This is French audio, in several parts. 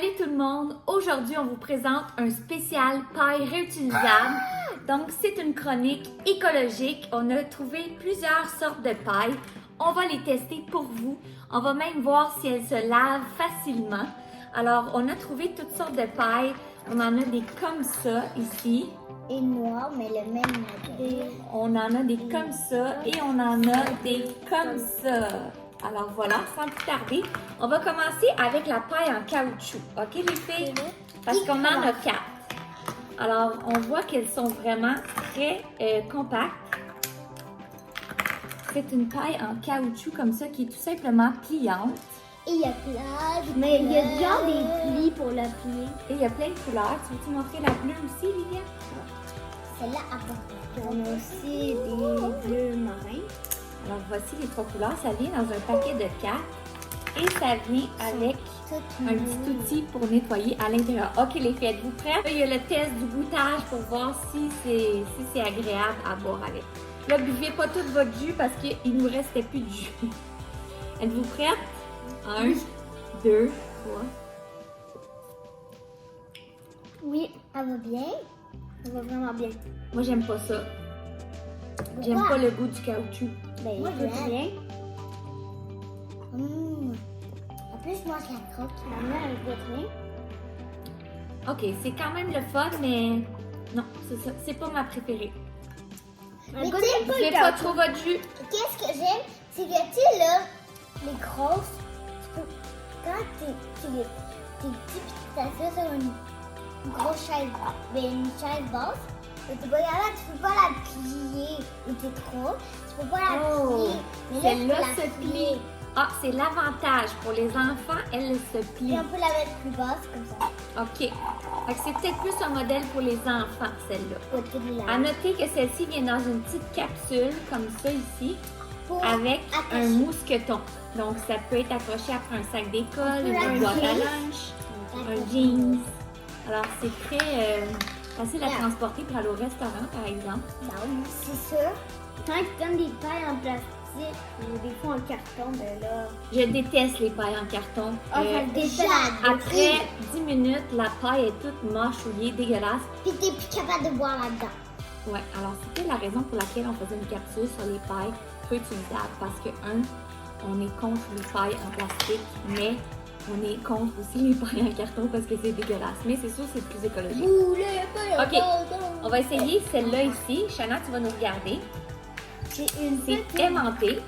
Salut tout le monde! Aujourd'hui, on vous présente un spécial paille réutilisable. Donc, c'est une chronique écologique. On a trouvé plusieurs sortes de pailles. On va les tester pour vous. On va même voir si elles se lavent facilement. Alors, on a trouvé toutes sortes de pailles. On en a des comme ça ici. Et noir, mais le même modèle. On en a des comme ça et on en a des comme ça. Alors voilà, sans plus tarder, on va commencer avec la paille en caoutchouc. OK les filles? Parce qu'on en a 4. Alors, on voit qu'elles sont vraiment très compactes. C'est une paille en caoutchouc comme ça qui est tout simplement pliante. Et il y a plein de Mais il y a genre des plis pour la plier. Et il y a plein de couleurs. Tu veux-tu montrer la bleue aussi, Liliane? Celle-là apporte. On a aussi des bleus marins. Alors, voici les 3 couleurs. Ça vient dans un paquet de 4 et ça vient avec un petit outil pour nettoyer à l'intérieur. OK, les filles, êtes-vous prêtes? Là, il y a le test du goûtage pour voir si c'est agréable à boire avec. Là, buvez pas tout votre jus parce qu'il nous restait plus de jus. Êtes-vous prêtes? 1, 2, 3. Oui, elle va bien. Elle va vraiment bien. Moi, j'aime pas ça. J'aime pas le goût du caoutchouc. Ben, moi, j'aime bien. En plus, moi, je la croque. Ma mère, elle goûte rien. OK, c'est quand même le fun, mais non, c'est ça. C'est pas ma préférée. Mais t'aimes pas Buvez pas trop votre jus. Qu'est-ce que j'aime, c'est que, tu sais, là, les grosses, tu peux, quand t'es petit pis t'assois sur une grosse chaise, ben, une chaise basse, et tu peux pas la plier, ou t'es trop, tu peux pas la plier. Mais Celle-là tu peux se la plie. plier. Ah, c'est l'avantage. Pour les enfants, elle se plie. Et on peut la mettre plus basse, comme ça. OK. Fait que c'est peut-être plus un modèle pour les enfants, celle-là. Côté de la- À noter que celle-ci vient dans une petite capsule, comme ça ici, Pour avec attacher. un mousqueton. Donc, ça peut être accroché après un sac d'école, On peut une boîte à l'attacher. lunch, un jeans. Alors, c'est très facile à transporter pour aller au restaurant, par exemple. Ben oui, c'est sûr. Quand ils donnent des pailles en plastique ou des fois en carton, ben là... Je déteste les pailles en carton. déjà, Après 10 minutes, la paille est toute mâchouillée, dégueulasse. Puis t'es plus capable de boire là-dedans. Ouais, alors c'était la raison pour laquelle on faisait une capsule sur les pailles réutilisables. Parce que, on est contre les pailles en plastique, mais on est contre aussi les pailles en carton parce que c'est dégueulasse. Mais c'est sûr, c'est plus écologique. OK. On va essayer celle-là ici. Shana, tu vas nous regarder. C'est une C'est aimanté.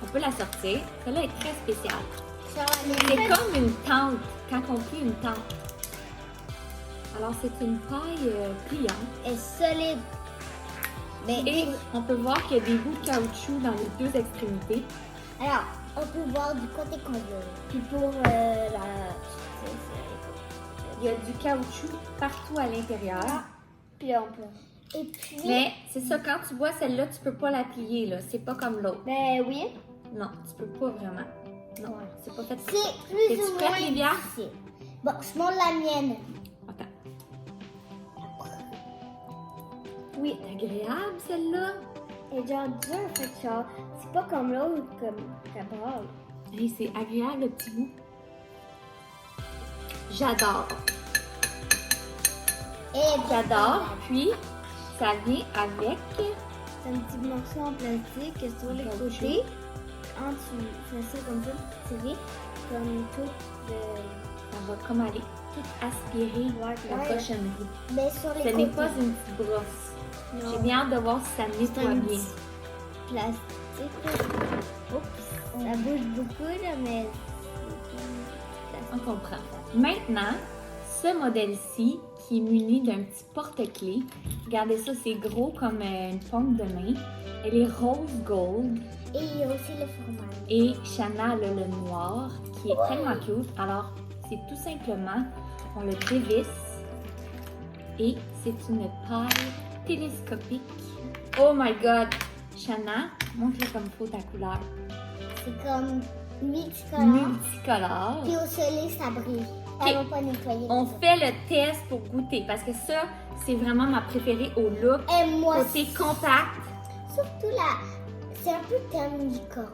On peut la sortir. Celle-là est très spéciale. C'est comme une tente, quand on plie une tente. Alors, c'est une paille pliante. Elle est solide. Mais Et on peut voir qu'il y a des bouts de caoutchouc dans les deux extrémités. alors, on peut voir du côté qu'on veut. Puis pour Il y a du caoutchouc partout à l'intérieur. Puis là, on peut. Et puis. Mais c'est ça, quand tu bois celle-là, tu peux pas la plier, là. C'est pas comme l'autre. Ben oui. Non, tu peux pas vraiment. Non, Ouais. c'est pas fait pour ça. C'est plus Es-tu ou prête, moins Livia? difficile. Bon, je montre la mienne. Attends. Oui, agréable celle-là. Elle est genre dure, en fait, genre, c'est pas comme l'autre, comme ça brasse. Hey, c'est agréable le petit goût. J'adore. J'adore. Puis, ça vient avec. C'est un petit morceau en plastique sur les Caoutchouc. côtés. Quand tu fais ça comme ça, tu tirer comme tout Ça va comme aller tout aspirer la Ouais. cochonnerie. Mais sur les Ce côtés. n'est pas une petite brosse. Non. J'ai bien hâte de voir si ça nettoie un bien. petit plastique. Là. Oups, ça bouge beaucoup là, mais On comprend. Maintenant, ce modèle-ci, qui est muni d'un petit porte-clés, regardez ça, c'est gros comme une paume de main. Elle est rose gold et il y a aussi le fromage. et Shana elle a le noir qui est tellement cute. Alors, c'est tout simplement, on le dévisse et c'est une paille télescopique. Oh my god! Shana, montre-le comme faut ta couleur. C'est comme multicolore. Multicolore. Puis au soleil, ça brille. Ça Ok. va pas nettoyer. On fait le test pour goûter parce que ça, c'est vraiment ma préférée au look. Et moi, Côté compact, surtout là, c'est un peu comme une licorne.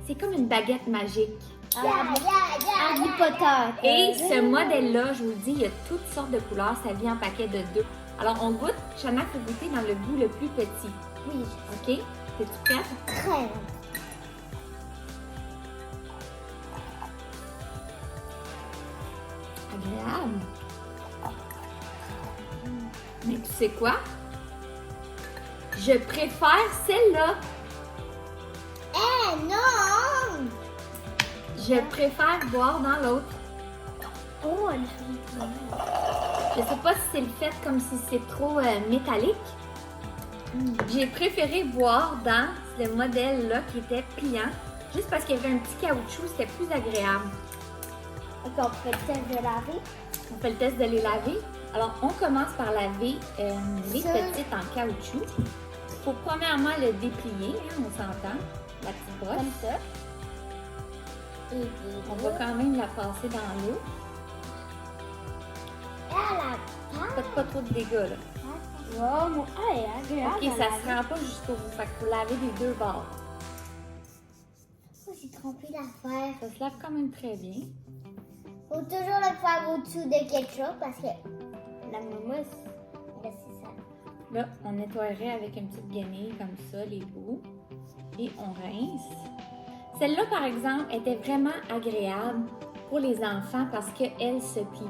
c'est comme une baguette magique. Harry Potter. Et ce modèle-là, je vous le dis, il y a toutes sortes de couleurs. Ça vient en paquet de 2. Alors, on goûte. Chana, il faut goûter dans le bout le plus petit. Oui. OK? Es-tu prête? Très. Agréable. Mais tu sais quoi? Je préfère celle-là. Eh non! Je préfère boire dans l'autre. Oh, elle est Je sais pas si c'est le fait comme si c'est trop métallique. J'ai préféré boire dans ce modèle-là qui était pliant, juste parce qu'il y avait un petit caoutchouc, c'était plus agréable. Ok, on fait le test de laver. On fait le test de les laver. Alors, on commence par laver les Ça. petites en caoutchouc. Il faut premièrement le déplier, hein, on s'entend, la petite brosse. Comme ça. Et On va quand même la passer dans l'eau. Faites pas trop de dégâts, là. Oh, mon... Ah, elle est agréable. OK, ça se rend pas jusqu'au bout. Fait qu'il faut laver des deux bords. Oh, j'ai trompé l'affaire. Ça se lave quand même très bien. Faut toujours le faire au-dessous de quelque chose parce que la mousse, là, c'est ça. Là, on nettoierait avec une petite guenille comme ça, les bouts. Et on rince. Celle-là, par exemple, était vraiment agréable pour les enfants parce qu'elle se plie.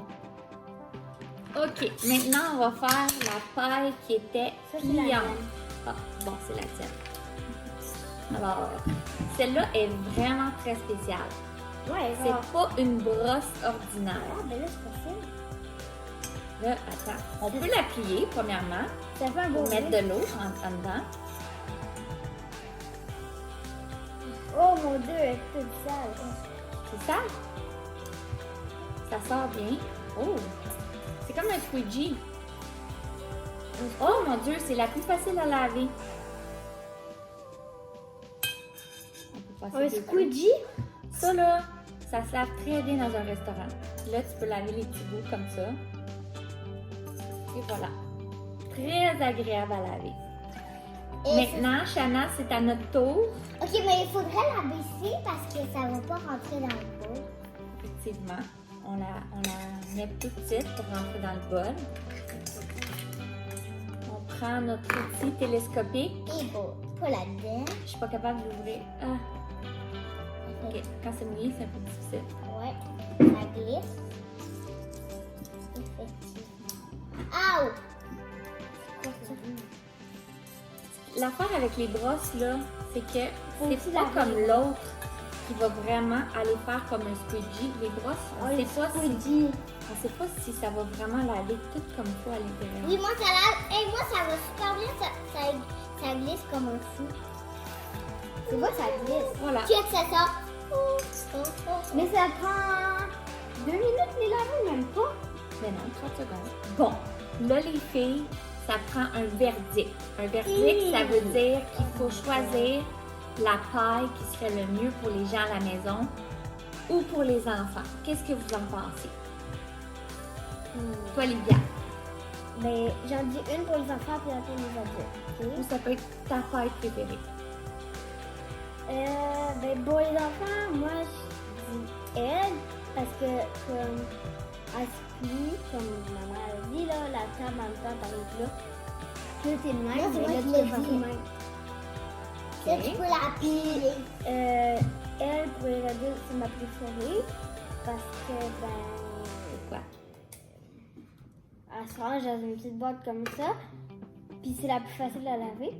OK, maintenant, on va faire la paille qui était Ça, c'est la pliante. mienne. Ah, bon, c'est la tienne. Alors, celle-là est vraiment très spéciale. Ouais, C'est pas une brosse ordinaire. Ah, ben là, c'est facile. Là, attends, on peut la plier, premièrement, Ça fait un beau pour mettre bruit. de l'eau en dedans. Oh mon Dieu, elle est toute sale. C'est ça? Ça sort bien. Oh! C'est comme un squeegee. Oh mon Dieu, c'est la plus facile à laver. On peut passer Un dessus. squeegee? Ça là, ça se lave très bien dans un restaurant. Là, tu peux laver les petits bouts comme ça. Et voilà. Très agréable à laver. Et Maintenant, Chana, c'est à notre tour. Ok, mais il faudrait la baisser parce que ça va pas rentrer dans le bol. Effectivement, on la met toute petite pour rentrer dans le bol. On prend notre outil télescopique. Et bon, pas là-dedans. Je suis pas capable d'ouvrir. Ah, ok. Quand c'est mouillé, c'est un peu difficile. Ouais, ça glisse. Effectivement. Aouh! C'est quoi ça? L'affaire avec les brosses, là, c'est que Faut c'est aussi pas laver comme les l'autre qui va vraiment aller faire comme un squeegee. Les brosses, on Oh, sait pas si, squeegee. on sait pas si ça va vraiment laver tout comme il faut à l'intérieur. Oui, moi ça lave. Et moi ça va super bien. Ça glisse comme un fou. C'est vrai, ça glisse. Voilà. Tu as que ça sort. Mais ça prend 2 minutes les laver, même pas. Mais non, 30 secondes. Bon, là, les filles, ça prend un verdict. Un verdict, ça veut dire qu'il faut choisir la paille qui serait le mieux pour les gens à la maison ou pour les enfants. Qu'est-ce que vous en pensez? Toi, Livia, Mais j'en dis une pour les enfants puis une pour les adultes. ou ça peut être ta paille préférée? Ben pour les enfants, moi je dis elle parce que comme elle se plie, comme maman a dit là, la table en même temps t'arrives là. Tout est le même, Moi, c'est mais moi là qui tu l'ai peux faire dit. même. Ça, tu peux la plier. Elle pour les adultes c'est ma préférée parce que ben C'est quoi? elle se range dans une petite boîte comme ça. Puis c'est la plus facile à laver.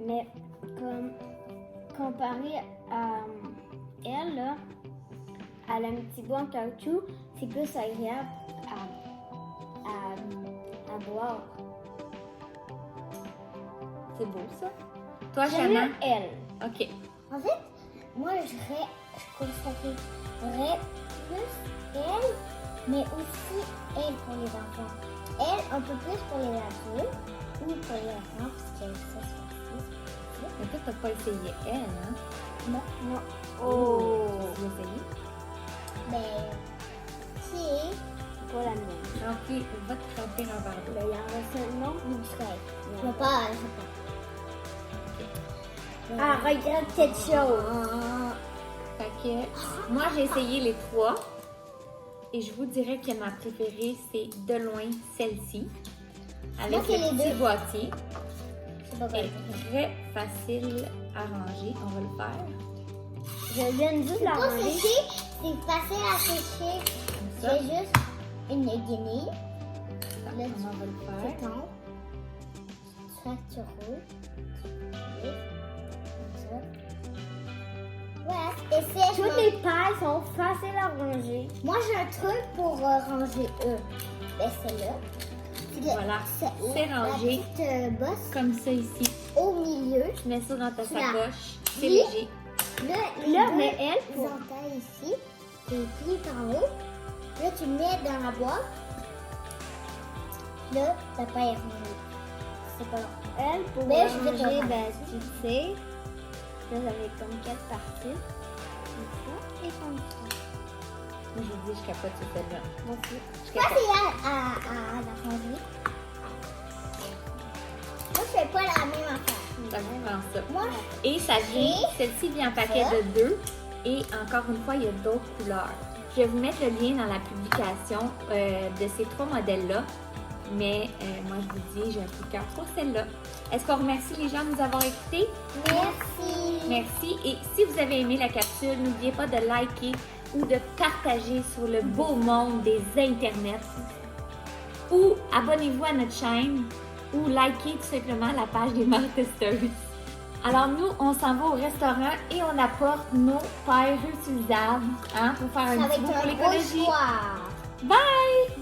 Mais comme comparé à elle, là, elle a un petit bout en caoutchouc, c'est plus agréable à boire. C'est beau, ça? Toi, J'aime Chana? mieux elle. OK. En fait, moi, je consacrerais plus elle, mais aussi elle pour les enfants. Elle, un peu plus pour les adultes ou pour les enfants, parce que ça, c'est Mais toi, t'as pas essayé elle, hein? Non, non. Oh! Tu l'as essayé? Mais, si, C'est pas la mienne. Remplis, va te remplir un verre d'eau. Ben, il en reste un, non? du frais. Je Non. veux pas, je veux pas. Ah, regarde cette chose! Ah, Fait que moi, j'ai essayé les 3. Et je vous dirais que ma préférée, c'est de loin celle-ci. Avec Moi, c'est le les petit deux. boîtier. C'est pas Elle vrai. est très facile à ranger. On va le faire. Je viens juste la Pour ranger. sécher, c'est facile à sécher. Comme ça. C'est juste une guenille. On va le Tu faire. tombes. Tu roules. Tu roules. Comme ça. Ouais, et c'est... Toutes les pailles sont faciles à ranger. Moi, j'ai un truc pour ranger eux. Ben, c'est là. Voilà, c'est rangé. La petite bosse Comme ça ici. au milieu. Tu mets ça dans ta Là. sacoche. C'est Oui. léger. Là, mais elle, les pour... entailles ici. Tu les plies par haut. Là, tu le mets dans la boîte. Là, t'as pas à y ranger. C'est pas long. Elle, pour Mais je vais te ranger, ranger. ben, tu sais, là, j'avais comme 4 parties. Comme ça et comme ça. Moi, je vous dis, je capote sur celle-là. Moi aussi. Je Toi, capote. c'est à la ranger. Moi, je fais pas la même affaire. Ça vraiment ça. Moi, Et ça vient, celle-ci vient en paquet de 2. Et encore une fois, il y a d'autres couleurs. Je vais vous mettre le lien dans la publication de ces 3 modèles-là. Mais moi, je vous dis, j'ai un coup de cœur pour celle-là. Est-ce qu'on remercie les gens de nous avoir écoutés? merci. Merci. Et si vous avez aimé la capsule, n'oubliez pas de liker ou de partager sur le beau monde des internets. Ou abonnez-vous à notre chaîne ou likez tout simplement la page des mères testeuses. Alors nous, on s'en va au restaurant et on apporte nos pailles réutilisables pour faire Ça un va petit être bout pour un beau l'écologie. soir. Bye!